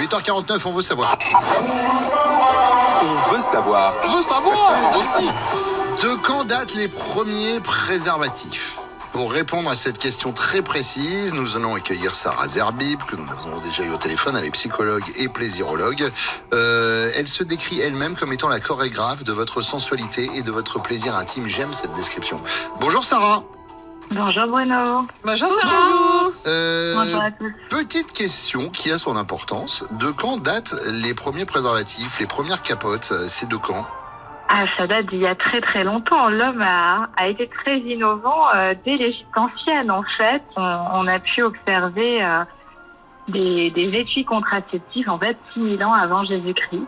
8h49, on veut savoir. On veut savoir. On veut savoir aussi. De quand datent les premiers préservatifs? Pour répondre à cette question très précise, nous allons accueillir Sarah Zerbib, que nous avons déjà eu au téléphone. Elle est psychologue et plaisirologue. Elle se décrit elle-même comme étant la chorégraphe de votre sensualité et de votre plaisir intime. J'aime cette description. Bonjour Sarah. Bonjour Bruno. Bonjour Sarah. Bonjour à tous. Petite question qui a son importance. De quand datent les premiers préservatifs, les premières capotes? C'est de quand? Ah, ça date d'il y a très très longtemps. L'homme a été très innovant dès l'Égypte ancienne. En fait, on a pu observer des étuis contraceptifs en fait 6000 ans avant Jésus-Christ.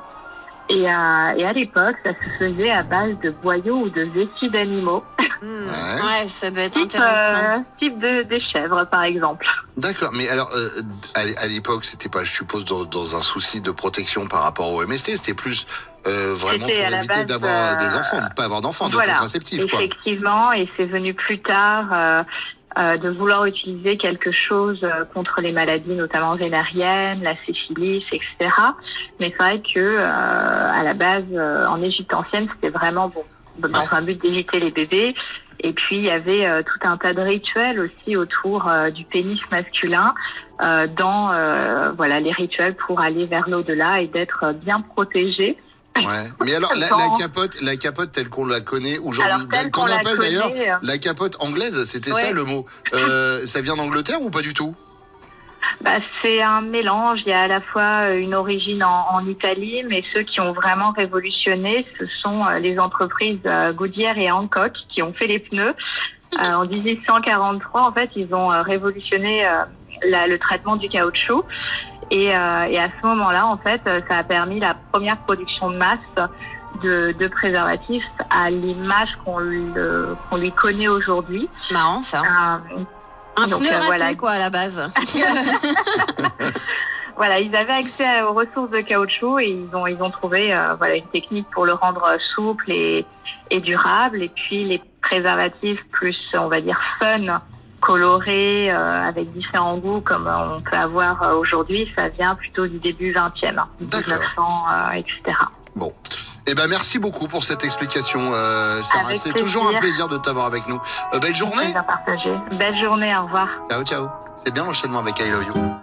Et à l'époque, ça se faisait à base de boyaux ou de vestis d'animaux. Ouais, ça doit être intéressant. Type des chèvres, par exemple. D'accord, mais alors, à l'époque, c'était pas, je suppose, dans un souci de protection par rapport au MST, c'était plus vraiment pour C'était à la éviter base, d'avoir des enfants, de pas avoir d'enfants, voilà, de contraceptifs, quoi. Effectivement, et c'est venu plus tard de vouloir utiliser quelque chose contre les maladies, notamment vénériennes, la syphilis, etc. Mais c'est vrai que à la base, en Égypte ancienne, c'était vraiment dans un but d'éviter les bébés. Et puis il y avait tout un tas de rituels aussi autour du pénis masculin, dans les rituels pour aller vers l'au-delà et d'être bien protégé. Ouais. Mais alors la capote telle qu'on la connaît aujourd'hui, qu'on appelle d'ailleurs la capote anglaise, c'était ça le mot. Ça vient d'Angleterre ou pas du tout? C'est un mélange. Il y a à la fois une origine en Italie, mais ceux qui ont vraiment révolutionné, ce sont les entreprises Goodyear et Hancock qui ont fait les pneus. En 1843, en fait, ils ont révolutionné le traitement du caoutchouc. Et à ce moment-là, en fait, ça a permis la première production de masse de préservatifs à l'image qu'on lui connaît aujourd'hui. C'est marrant ça. Un pneu raté quoi à la base. Voilà, ils avaient accès aux ressources de caoutchouc et ils ont trouvé une technique pour le rendre souple et durable. Et puis les préservatifs plus, on va dire, fun, colorés, avec différents goûts comme on peut avoir aujourd'hui, ça vient plutôt du début 20e, 1900, etc. Bon. Eh ben, merci beaucoup pour cette explication, Sarah. C'est toujours un plaisir de t'avoir avec nous. Belle journée. Plaisir partagé. Belle journée, au revoir. Ciao, ciao. C'est bien l'enchaînement avec I Love You.